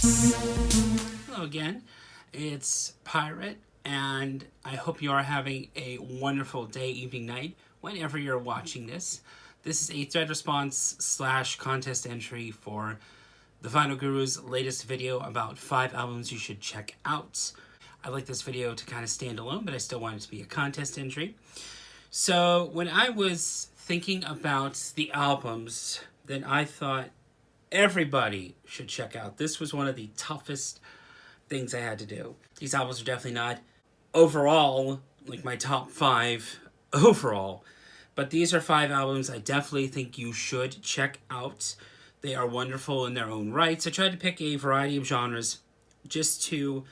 Hello again, it's Pirate, and I hope you are having a wonderful day, evening, night, whenever you're watching this. This is a thread response / contest entry for the Vinyl Guru's latest video about 5 albums you should check out. I like this video to kind of stand alone, but I still want it to be a contest entry. So when I was thinking about the albums that I thought everybody should check out, this was one of the toughest things I had to do. These albums are definitely not overall like my top 5 overall, but these are 5 albums I definitely think you should check out. They are wonderful in their own rights. I tried to pick a variety of genres just to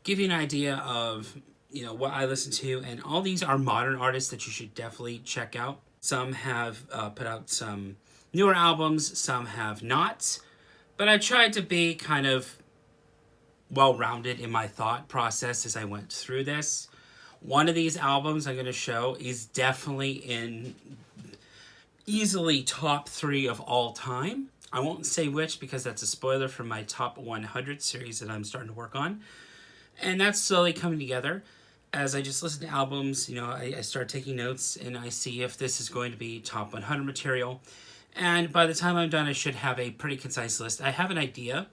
give you an idea of what I listen to, and all these are modern artists that you should definitely check out. Some have put out some newer albums, some have not, but I tried to be kind of well-rounded in my thought process as I went through this. One of these albums I'm going to show is definitely in easily top 3 of all time. I won't say which because that's a spoiler for my top 100 series that I'm starting to work on. And that's slowly coming together. As I just listen to albums, I start taking notes and I see if this is going to be top 100 material. And by the time I'm done, I should have a pretty concise list. I have an idea.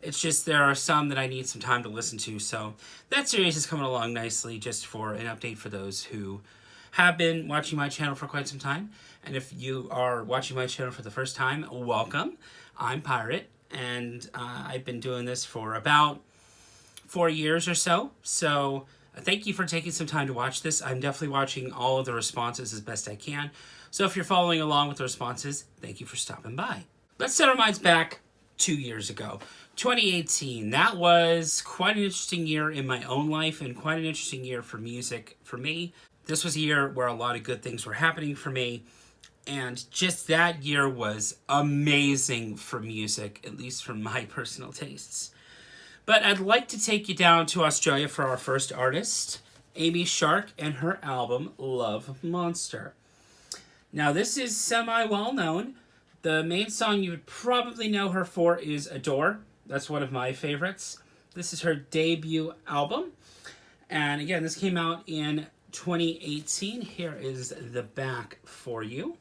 It's just there are some that I need some time to listen to. So that series is coming along nicely, just for an update for those who have been watching my channel for quite some time. And if you are watching my channel for the first time, welcome. I'm Pirate, and I've been doing this for about 4 years or so. So thank you for taking some time to watch this. I'm definitely watching all of the responses as best I can. So if you're following along with the responses, thank you for stopping by. Let's set our minds back 2 years ago. 2018, that was quite an interesting year in my own life and quite an interesting year for music for me. This was a year where a lot of good things were happening for me, and just that year was amazing for music, at least for my personal tastes. But I'd like to take you down to Australia for our first artist, Amy Shark, and her album Love Monster. Now this is semi-well-known. The main song you would probably know her for is Adore. That's one of my favorites. This is her debut album. And again, this came out in 2018. Here is the back for you.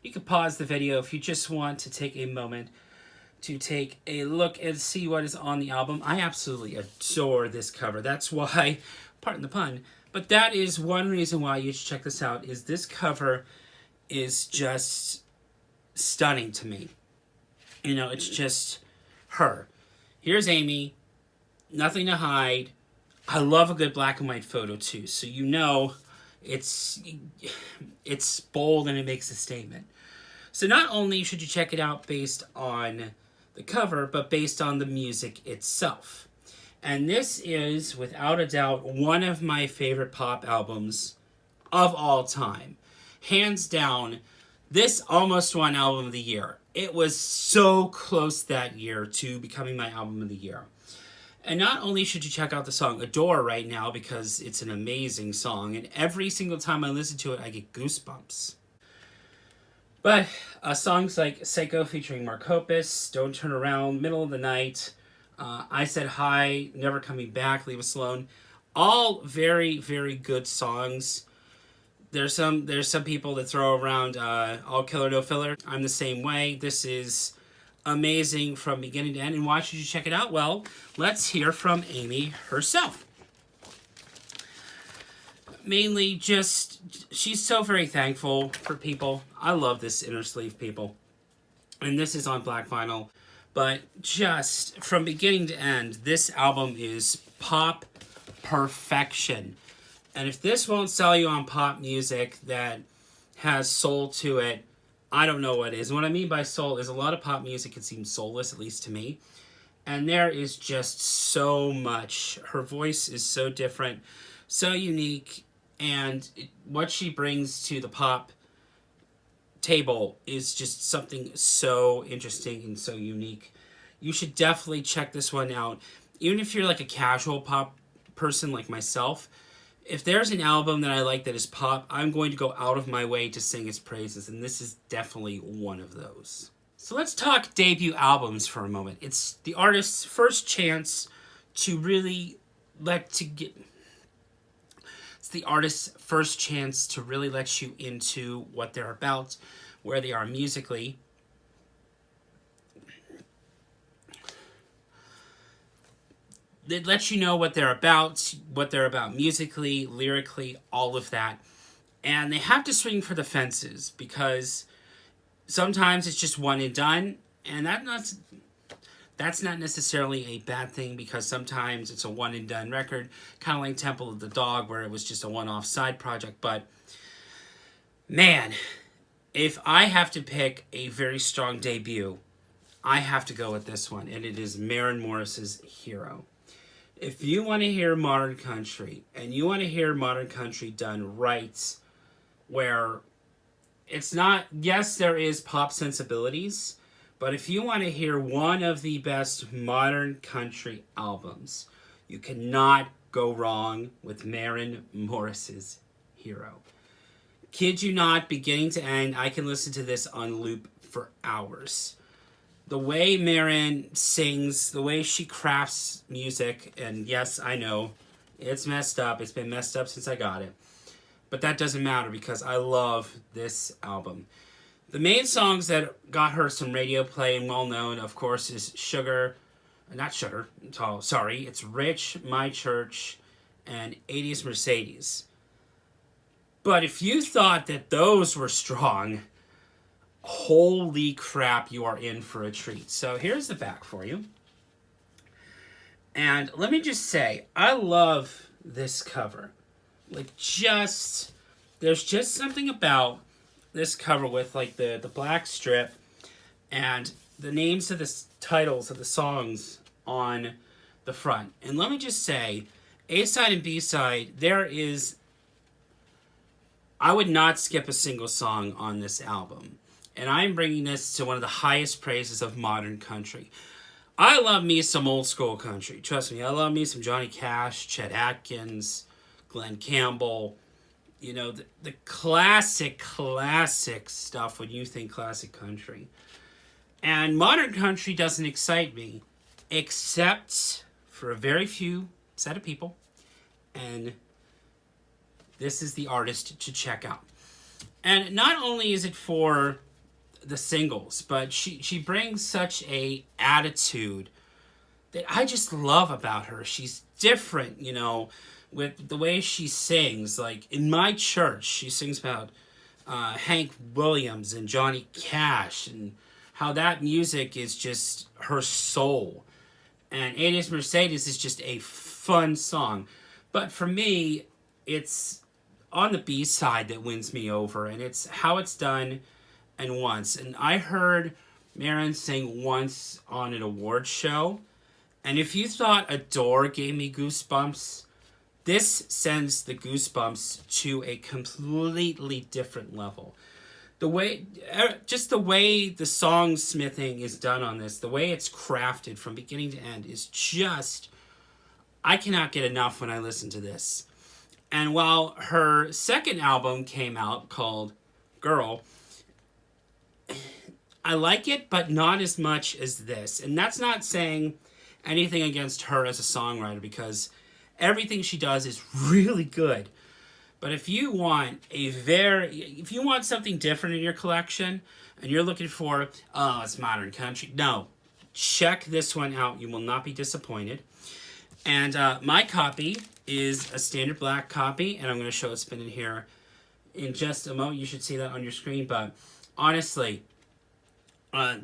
You can pause the video if you just want to take a moment to take a look and see what is on the album. I absolutely adore this cover. That's why, pardon the pun, but that is one reason why you should check this out, is this cover is just stunning to me. It's just her. Here's Amy, nothing to hide. I love a good black and white photo too, so it's bold and it makes a statement. So not only should you check it out based on the cover, but based on the music itself. And this is, without a doubt, one of my favorite pop albums of all time. Hands down, this almost won Album of the Year. It was so close that year to becoming my Album of the Year. And not only should you check out the song Adore right now, because it's an amazing song, and every single time I listen to it, I get goosebumps. But songs like Psycho featuring Mark Hoppus, Don't Turn Around, Middle of the Night, I Said Hi, Never Coming Back, Leave Us Alone, all very, very good songs. There's some people that throw around All Killer No Filler. I'm the same way. This is amazing from beginning to end. And why should you check it out? Well, let's hear from Amy herself. Mainly she's so very thankful for people. I love this inner sleeve, people. And this is on black vinyl. But just from beginning to end, this album is pop perfection. And if this won't sell you on pop music that has soul to it, I don't know what is. And what I mean by soul is a lot of pop music can seem soulless, at least to me. And there is just so much. Her voice is so different, so unique. And what she brings to the pop table is just something so interesting and so unique. You should definitely check this one out. Even if you're like a casual pop person like myself, if there's an album that I like that is pop, I'm going to go out of my way to sing its praises, and this is definitely one of those. So let's talk debut albums for a moment. It's the artist's first chance to really let to get. It's the artist's first chance to really let you into what they're about, where they are musically. It lets you know what they're about musically, lyrically, all of that. And they have to swing for the fences because sometimes it's just one and done, and that's not necessarily a bad thing because sometimes it's a one and done record, kind of like Temple of the Dog, where it was just a one-off side project. But man, if I have to pick a very strong debut, I have to go with this one, and it is Marin Morris's Hero. If you want to hear modern country, and you want to hear modern country done right, where it's not, yes, there is pop sensibilities, but if you want to hear one of the best modern country albums, you cannot go wrong with Marin Morris's Hero. Kid you not, beginning to end, I can listen to this on loop for hours. The way Marin sings, the way she crafts music, and yes, I know, it's messed up. It's been messed up since I got it. But that doesn't matter because I love this album. The main songs that got her some radio play and well known, of course, is it's Rich, My Church, and 80s Mercedes. But if you thought that those were strong, holy crap, you are in for a treat. So here's the back for you. And let me just say, I love this cover. There's just something about this cover with the black strip and the names of the titles of the songs on the front. And let me just say, A-side and B-side, I would not skip a single song on this album. And I'm bringing this to one of the highest praises of modern country. I love me some old school country. Trust me, I love me some Johnny Cash, Chet Atkins, Glenn Campbell. You know, the classic stuff when you think classic country. And modern country doesn't excite me, except for a very few set of people. And this is the artist to check out. And not only is it for the singles, but she brings such a attitude that I just love about her. She's different, you know, with the way she sings. Like in My Church, she sings about Hank Williams and Johnny Cash and how that music is just her soul. And 80s Mercedes is just a fun song. But for me, it's on the B side that wins me over, and it's how it's done and Once. And I heard Marin sing Once on an award show, and if you thought Adore gave me goosebumps, this sends the goosebumps to a completely different level. The way the song smithing is done on this, the way it's crafted from beginning to end is just, I cannot get enough when I listen to this. And while her second album came out called Girl, I like it, but not as much as this. And that's not saying anything against her as a songwriter, because everything she does is really good. But if you want something different in your collection, and you're looking for, it's modern country, no, check this one out. You will not be disappointed. And my copy is a standard black copy, and I'm going to show it spinning here in just a moment. You should see that on your screen. But honestly,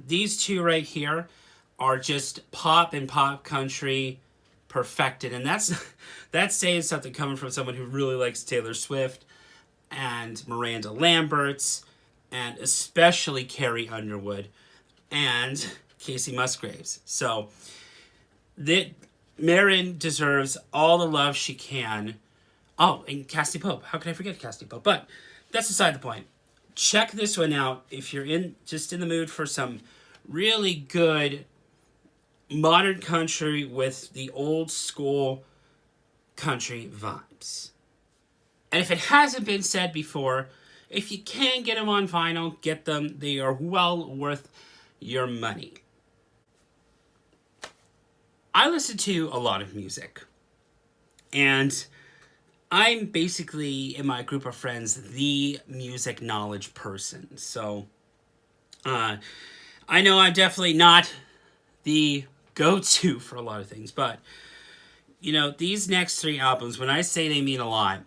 these two right here are just pop and pop country perfected, and that's saying something coming from someone who really likes Taylor Swift and Miranda Lambert and especially Carrie Underwood and Casey Musgraves. So Marin deserves all the love she can. Oh, and Cassie Pope. How could I forget Cassie Pope? But that's beside the point. Check this one out if you're in the mood for some really good modern country with the old school country vibes. And if it hasn't been said before, if you can get them on vinyl, get them. They are well worth your money. I listen to a lot of music, and I'm basically, in my group of friends, the music knowledge person. So, I know I'm definitely not the go-to for a lot of things, but, these next 3 albums, when I say they mean a lot,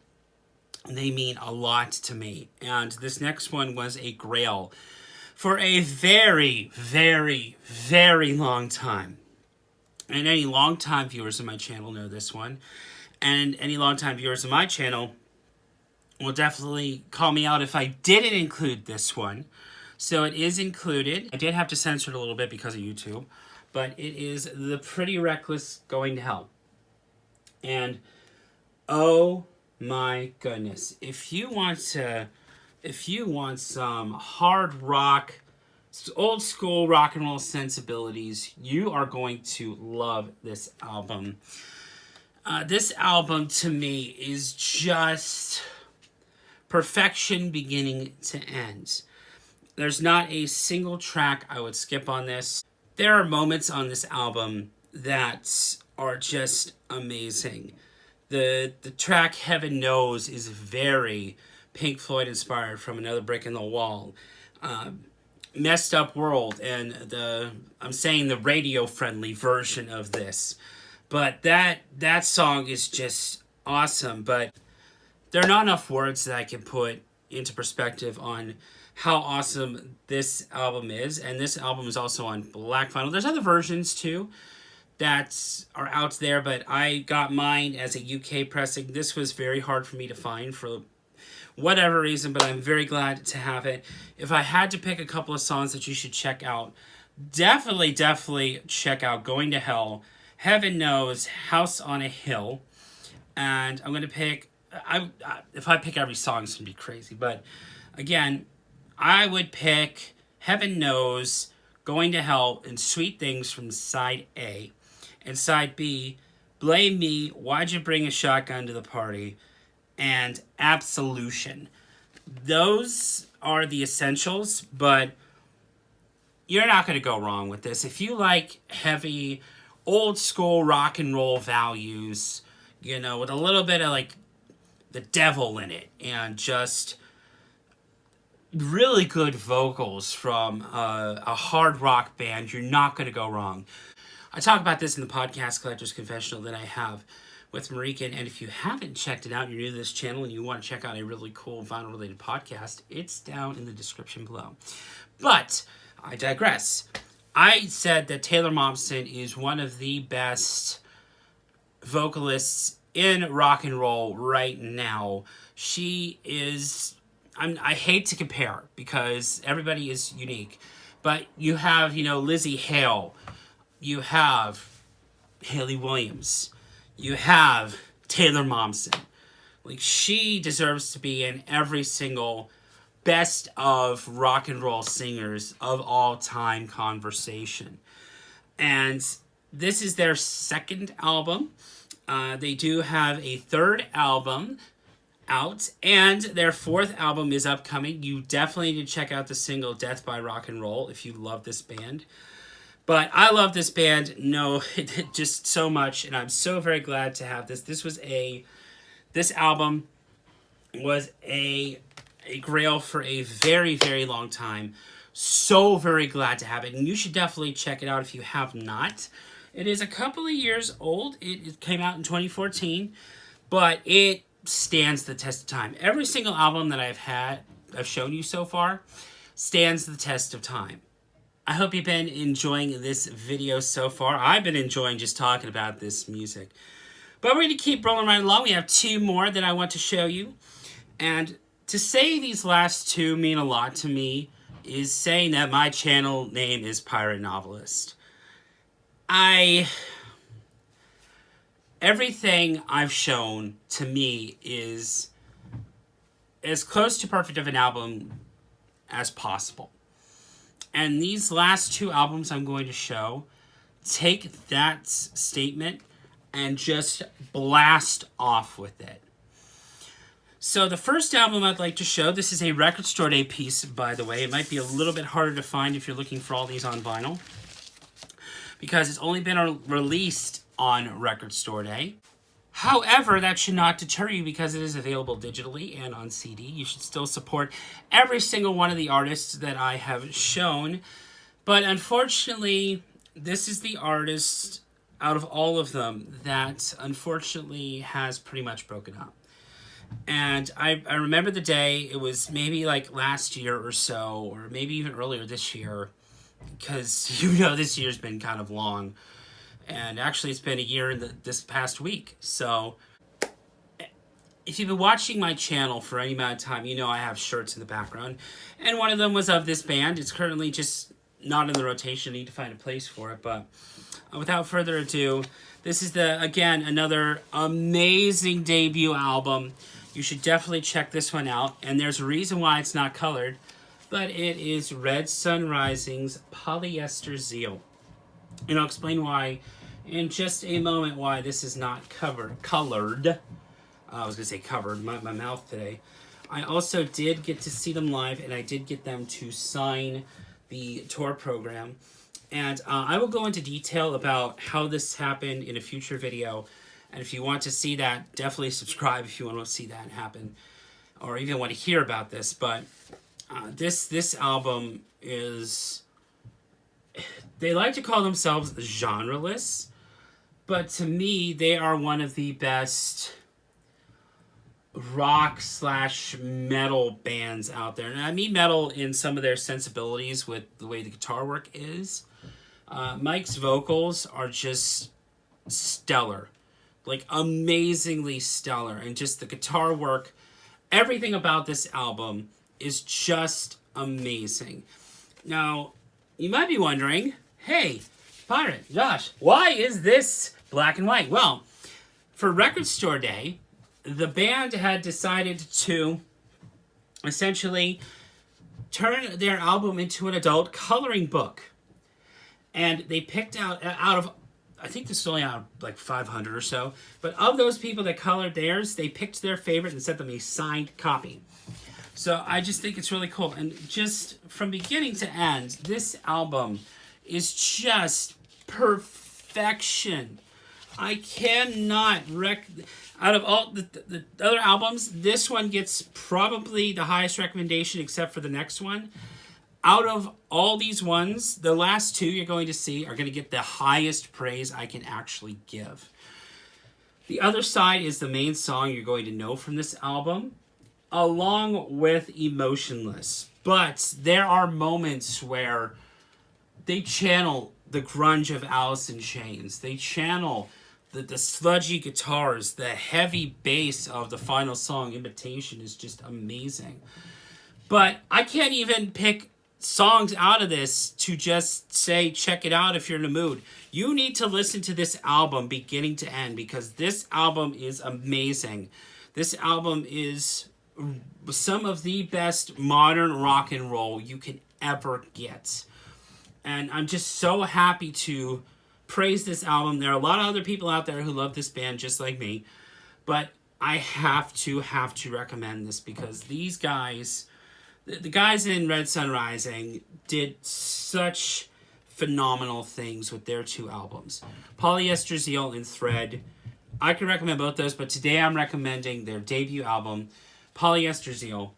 they mean a lot to me. And this next one was a grail for a very, very, very long time. And any long-time viewers of my channel know this one. And any long-time viewers of my channel will definitely call me out if I didn't include this one. So it is included. I did have to censor it a little bit because of YouTube. But it is The Pretty Reckless, Going to Hell. And, oh my goodness. If you want some hard rock, old school rock and roll sensibilities, you are going to love this album. This album, to me, is just perfection beginning to end. There's not a single track I would skip on this. There are moments on this album that are just amazing. The track Heaven Knows is very Pink Floyd inspired, from Another Brick in the Wall. Messed Up World, and I'm saying the radio friendly version of this. But that song is just awesome. But there are not enough words that I can put into perspective on how awesome this album is. And this album is also on black vinyl. There's other versions too that are out there, but I got mine as a UK pressing. This was very hard for me to find for whatever reason, but I'm very glad to have it. If I had to pick a couple of songs that you should check out, definitely check out Going to Hell, Heaven Knows, House on a Hill, and I'm going to pick, if I pick every song, it's going to be crazy, but again, I would pick Heaven Knows, Going to Hell, and Sweet Things from side A. And side B, Blame Me, Why'd You Bring a Shotgun to the Party, and Absolution. Those are the essentials, but you're not going to go wrong with this. If you like heavy, old school rock and roll values, with a little bit of like the devil in it, and just really good vocals from a hard rock band, you're not going to go wrong. I talk about this in the podcast Collector's Confessional that I have with Marikin, and if you haven't checked it out, you're new to this channel and you want to check out a really cool vinyl-related podcast, it's down in the description below. But I digress. I said that Taylor Momsen is one of the best vocalists in rock and roll right now. She is... I hate to compare because everybody is unique, but you have, Lizzie Hale, you have Hayley Williams, you have Taylor Momsen. Like, she deserves to be in every single best of rock and roll singers of all time conversation. And this is their second album. They do have a third album out, and their fourth album is upcoming. You definitely need to check out the single Death by Rock and Roll if you love this band. But I love this band, just so much, and I'm so very glad to have this. This album was a grail for a very, very long time. So very glad to have it, and you should definitely check it out if you have not. It is a couple of years old. It came out in 2014, but it stands the test of time. Every single album that I've shown you so far stands the test of time. I hope you've been enjoying this video so far. I've been enjoying just talking about this music. But we're going to keep rolling right along. We have 2 more that I want to show you. And to say these last 2 mean a lot to me is saying that my channel name is Pirate Novelist. Everything I've shown, to me, is as close to perfect of an album as possible. And these last 2 albums I'm going to show take that statement and just blast off with it. So the first album I'd like to show, this is a Record Store Day piece, by the way. It might be a little bit harder to find if you're looking for all these on vinyl, because it's only been released on Record Store Day. However, that should not deter you because it is available digitally and on CD. You should still support every single one of the artists that I have shown. But unfortunately, this is the artist out of all of them that unfortunately has pretty much broken up. And I remember the day, it was maybe like last year or so, or maybe even earlier this year, because this year's been kind of long. And actually, it's been a year this past week. So, if you've been watching my channel for any amount of time, you know I have shirts in the background. And one of them was of this band. It's currently just not in the rotation. I need to find a place for it. But without further ado, this is, again, another amazing debut album. You should definitely check this one out. And there's a reason why it's not colored. But it is Red Sun Rising's Polyester Zeal. And I'll explain why in just a moment why this is not colored. I was going to say covered, my mouth today. I also did get to see them live, and I did get them to sign the tour program. And I will go into detail about how this happened in a future video. And if you want to see that, definitely subscribe if you want to see that happen, or even want to hear about this. But this album is... They like to call themselves genreless, but to me, they are one of the best rock/metal bands out there. And I mean metal in some of their sensibilities with the way the guitar work is. Mike's vocals are just stellar. Like, amazingly stellar. And just the guitar work, everything about this album is just amazing. Now, you might be wondering, hey, Pirate, Josh, why is this black and white? Well, for Record Store Day, the band had decided to essentially turn their album into an adult coloring book. And they picked out of, I think this is only out of like 500 or so, but of those people that colored theirs, they picked their favorite and sent them a signed copy. So I just think it's really cool. And just from beginning to end, this album is just perfection. I cannot out of all the other albums, this one gets probably the highest recommendation except for the next one. Out of all these ones, the last two you're going to see are going to get the highest praise I can actually give. The Other Side is the main song you're going to know from this album, along with Emotionless. But there are moments where they channel the grunge of Alice in Chains. They channel the sludgy guitars. The heavy bass of the final song, Imitation, is just amazing. But I can't even pick songs out of this to just say, check it out if you're in the mood. You need to listen to this album beginning to end, because this album is amazing. This album is some of the best modern rock and roll you can ever get. And I'm just so happy to praise this album. There are a lot of other people out there who love this band just like me, but I have to recommend this because these guys, the guys in Red Sun Rising, did such phenomenal things with their two albums. Polyester Zeal and Thread. I can recommend both those, but today I'm recommending their debut album, Polyester Zeal,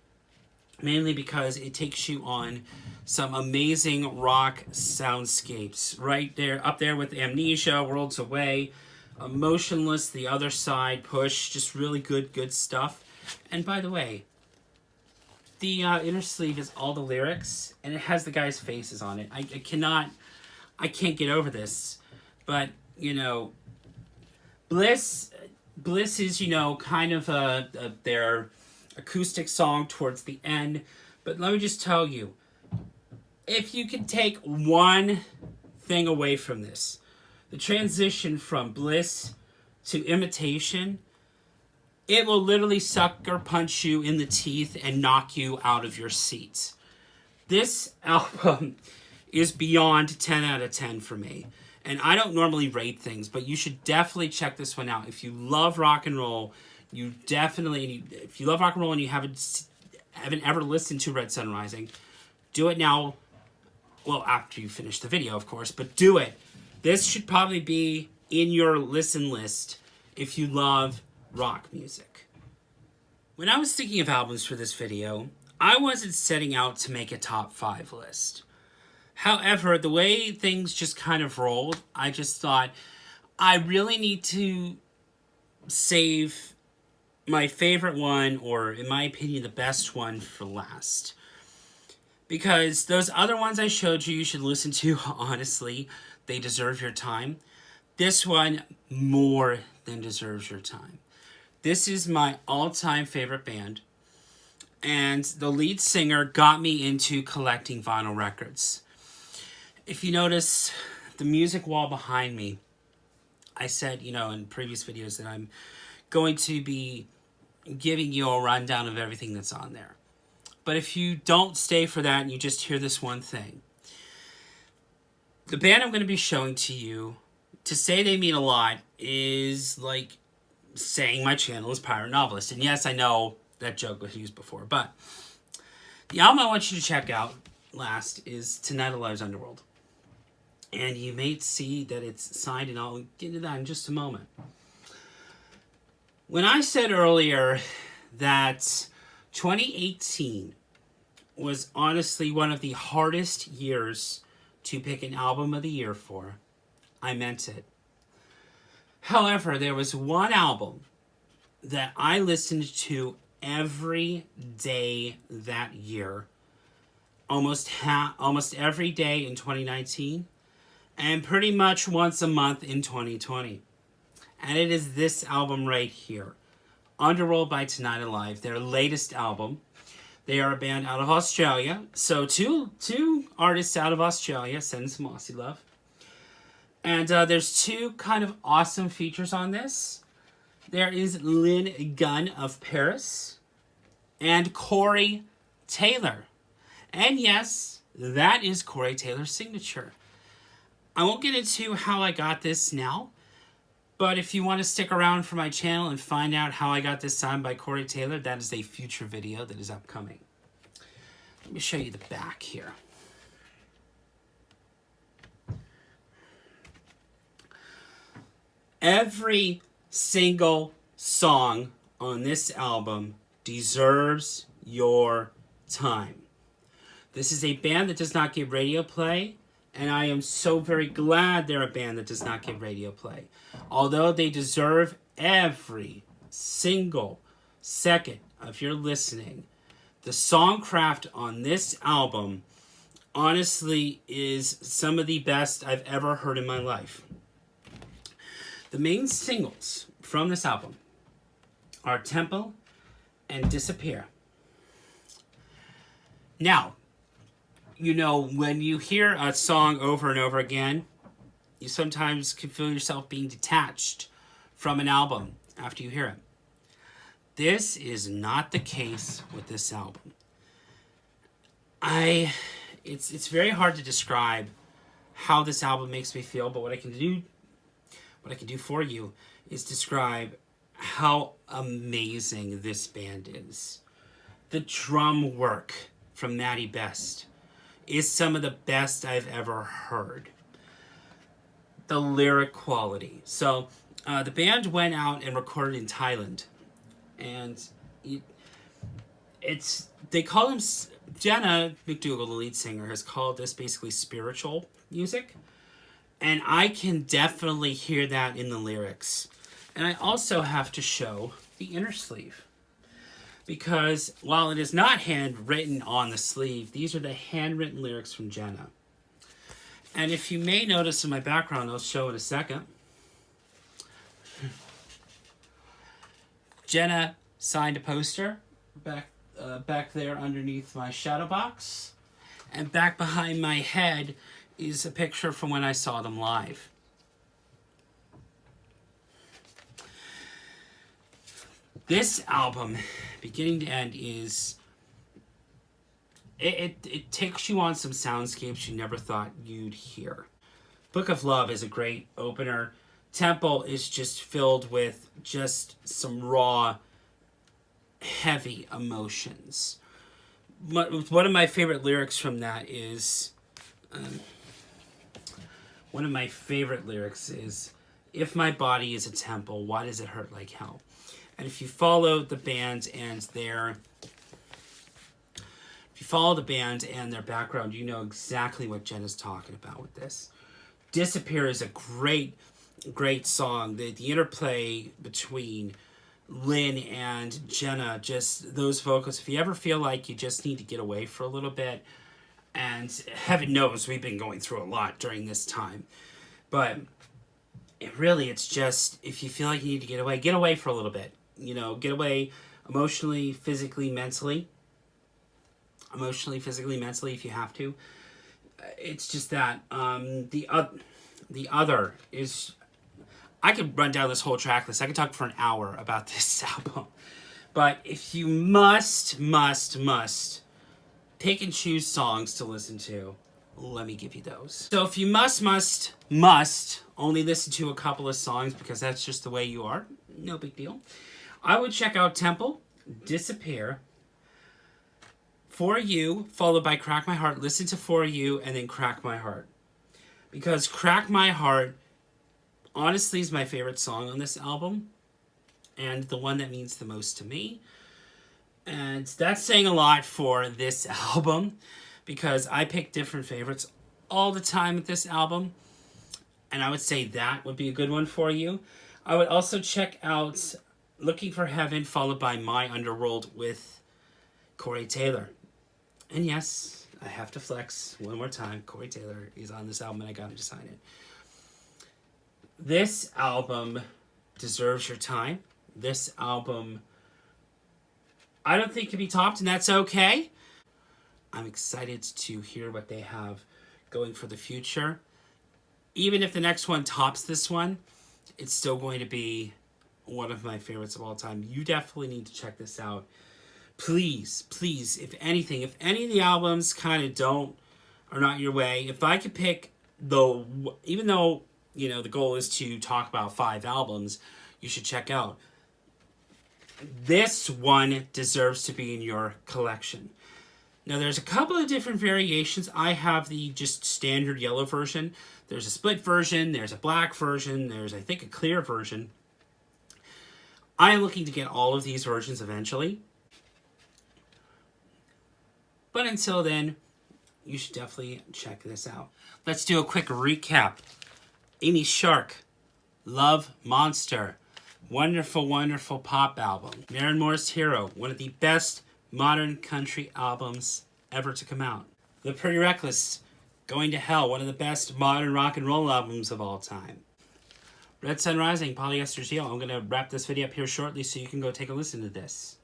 mainly because it takes you on some amazing rock soundscapes. Right there, up there with Amnesia, Worlds Away, Emotionless, The Other Side, Push, just really good stuff. And by the way, the inner sleeve is all the lyrics, and it has the guys' faces on it. I can't get over this. But, Bliss is, kind of their acoustic song towards the end. But let me just tell you, if you can take one thing away from this, the transition from Bliss to Imitation, it will literally sucker punch you in the teeth and knock you out of your seats. This album is beyond 10 out of 10 for me. And I don't normally rate things, but you should definitely check this one out. If you love rock and roll, You definitely, if you love rock and roll and you haven't ever listened to Red Sun Rising, do it now. Well, after you finish the video, of course, but do it. This should probably be in your listen list if you love rock music. When I was thinking of albums for this video, I wasn't setting out to make a top 5 list. However, the way things just kind of rolled, I just thought I really need to save my favorite one, or in my opinion, the best one, for last. Because those other ones I showed you should listen to, honestly, they deserve your time. This one more than deserves your time. This is my all-time favorite band, and the lead singer got me into collecting vinyl records. If you notice the music wall behind me, I said, in previous videos that I'm going to be giving you a rundown of everything that's on there. But if you don't stay for that and you just hear this one thing, the band I'm going to be showing to you, to say they mean a lot is like saying my channel is Pirate Novelist. And yes, I know that joke was used before, but the album I want you to check out last is Tonight Alive's Underworld. And you may see that it's signed, and I'll get into that in just a moment. When I said earlier that 2018 was honestly one of the hardest years to pick an album of the year for, I meant it. However, there was one album that I listened to every day that year, almost every day in 2019, and pretty much once a month in 2020. And it is this album right here, Underworld by Tonight Alive, their latest album. They are a band out of Australia. So two artists out of Australia, send some Aussie love. And there's two kind of awesome features on this. There is Lynn Gunn of Paris and Corey Taylor. And yes, that is Corey Taylor's signature. I won't get into how I got this now, but if you want to stick around for my channel and find out how I got this signed by Corey Taylor, that is a future video that is upcoming. Let me show you the back here. Every single song on this album deserves your time. This is a band that does not get radio play, and I am so very glad they're a band that does not get radio play. Although they deserve every single second of your listening, the songcraft on this album honestly is some of the best I've ever heard in my life. The main singles from this album are Tempo and Disappear. Now, when you hear a song over and over again, you sometimes can feel yourself being detached from an album after you hear it. This is not the case with this album. It's very hard to describe how this album makes me feel, but what I can do for you is describe how amazing this band is. The drum work from Matty Best is some of the best I've ever heard. The lyric quality. So the band went out and recorded in Thailand, and they call him, Jenna McDougall, the lead singer, has called this basically spiritual music, and I can definitely hear that in the lyrics. And I also have to show the inner sleeve, because while it is not handwritten on the sleeve, these are the handwritten lyrics from Jenna. And if you may notice in my background, I'll show in a second, Jenna signed a poster back there underneath my shadow box, and back behind my head is a picture from when I saw them live. This album, beginning to end, it takes you on some soundscapes you never thought you'd hear. Book of Love is a great opener Temple is just filled with just some raw, heavy emotions. One of my favorite lyrics from that is, if my body is a temple, why does it hurt like hell? And if you follow the band and their background, you know exactly what Jen is talking about with this. Disappear is a great song. The interplay between Lynn and Jenna, just those vocals. If you ever feel like you just need to get away for a little bit, and heaven knows we've been going through a lot during this time, but it's just, if you feel like you need to get away for a little bit. You know, get away emotionally, physically, mentally. Emotionally, physically, mentally, if you have to. It's just that. The other is, I could run down this whole track list. I could talk for an hour about this album. But if you must pick and choose songs to listen to, let me give you those. So if you must only listen to a couple of songs because that's just the way you are, no big deal, I would check out Temple, Disappear, For You, followed by Crack My Heart. Listen to For You and then Crack My Heart. Because Crack My Heart, honestly, is my favorite song on this album. And the one that means the most to me. And that's saying a lot for this album. Because I pick different favorites all the time with this album. And I would say that would be a good one for you. I would also check out Looking for Heaven, followed by My Underworld with Corey Taylor. And yes, I have to flex one more time. Corey Taylor is on this album and I got him to sign it. This album deserves your time. This album, I don't think can be topped, and that's okay. I'm excited to hear what they have going for the future. Even if the next one tops this one, it's still going to be one of my favorites of all time. You definitely need to check this out. Please, if any of the albums kind of are not your way, if I could pick, even though, you know, the goal is to talk about 5 albums you should check out, this one deserves to be in your collection. Now, there's a couple of different variations. I have the just standard yellow version. There's a split version. There's a black version. There's, I think, a clear version. I am looking to get all of these versions eventually. But until then, you should definitely check this out. Let's do a quick recap. Amy Shark, Love Monster. Wonderful, wonderful pop album. Marin Morris, Hero. One of the best modern country albums ever to come out. The Pretty Reckless, Going to Hell. One of the best modern rock and roll albums of all time. Red Sun Rising, Polyester Seal. I'm going to wrap this video up here shortly so you can go take a listen to this.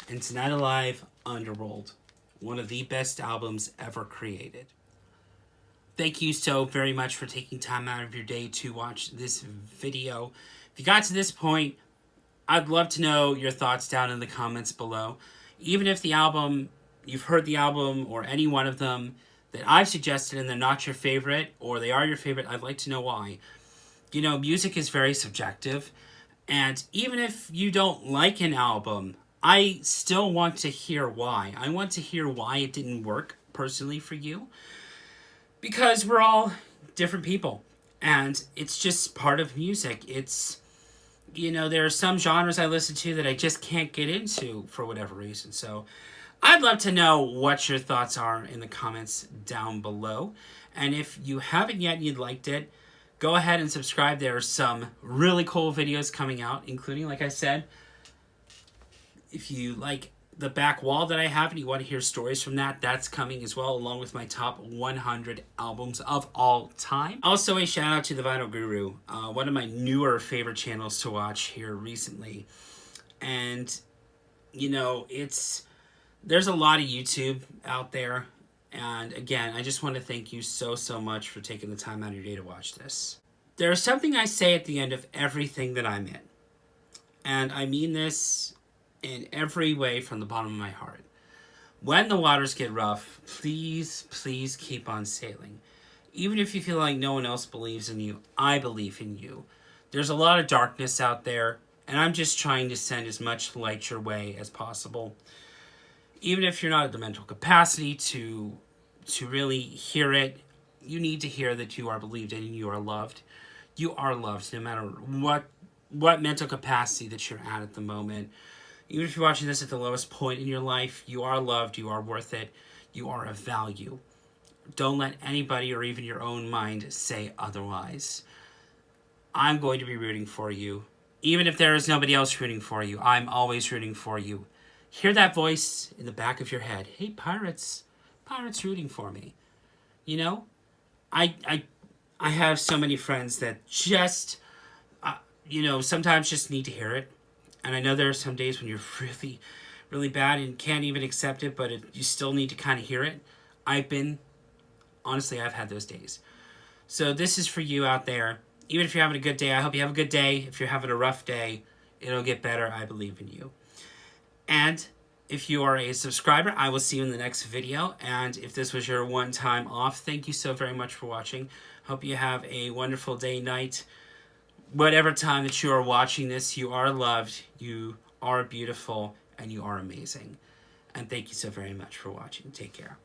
And Tonight Alive, Underworld. One of the best albums ever created. Thank you so very much for taking time out of your day to watch this video. If you got to this point, I'd love to know your thoughts down in the comments below. Even if you've heard the album or any one of them that I've suggested and they're not your favorite, or they are your favorite, I'd like to know why. You know, music is very subjective, and even if you don't like an album, I still want to hear why. I want to hear why it didn't work personally for you, because we're all different people, and it's just part of music. It's, you know, there are some genres I listen to that I just can't get into for whatever reason. So I'd love to know what your thoughts are in the comments down below. And if you haven't yet and you liked it, go ahead and subscribe. There are some really cool videos coming out, including, like I said, if you like the back wall that I have and you want to hear stories from that, that's coming as well, along with my top 100 albums of all time. Also, a shout out to The Vinyl Guru, one of my newer favorite channels to watch here recently. And, you know, there's a lot of YouTube out there. And again, I just want to thank you so much for taking the time out of your day to watch this. There's something I say at the end of everything that I'm in. And I mean this in every way from the bottom of my heart. When the waters get rough, please keep on sailing. Even if you feel like no one else believes in you, I believe in you. There's a lot of darkness out there, and I'm just trying to send as much light your way as possible. Even if you're not at the mental capacity to really hear it, you need to hear that you are believed in and you are loved. You are loved no matter what mental capacity that you're at the moment. Even if you're watching this at the lowest point in your life, you are loved, you are worth it, you are of value. Don't let anybody or even your own mind say otherwise. I'm going to be rooting for you. Even if there is nobody else rooting for you, I'm always rooting for you. Hear that voice in the back of your head. Hey, Pirate's rooting for me. You know, I have so many friends that just, sometimes just need to hear it. And I know there are some days when you're really, really bad and can't even accept it, but you still need to kind of hear it. Honestly, I've had those days. So this is for you out there. Even if you're having a good day, I hope you have a good day. If you're having a rough day, it'll get better. I believe in you. And if you are a subscriber, I will see you in the next video. And if this was your one time off, thank you so very much for watching. Hope you have a wonderful day, night. Whatever time that you are watching this, you are loved, you are beautiful, and you are amazing. And thank you so very much for watching. Take care.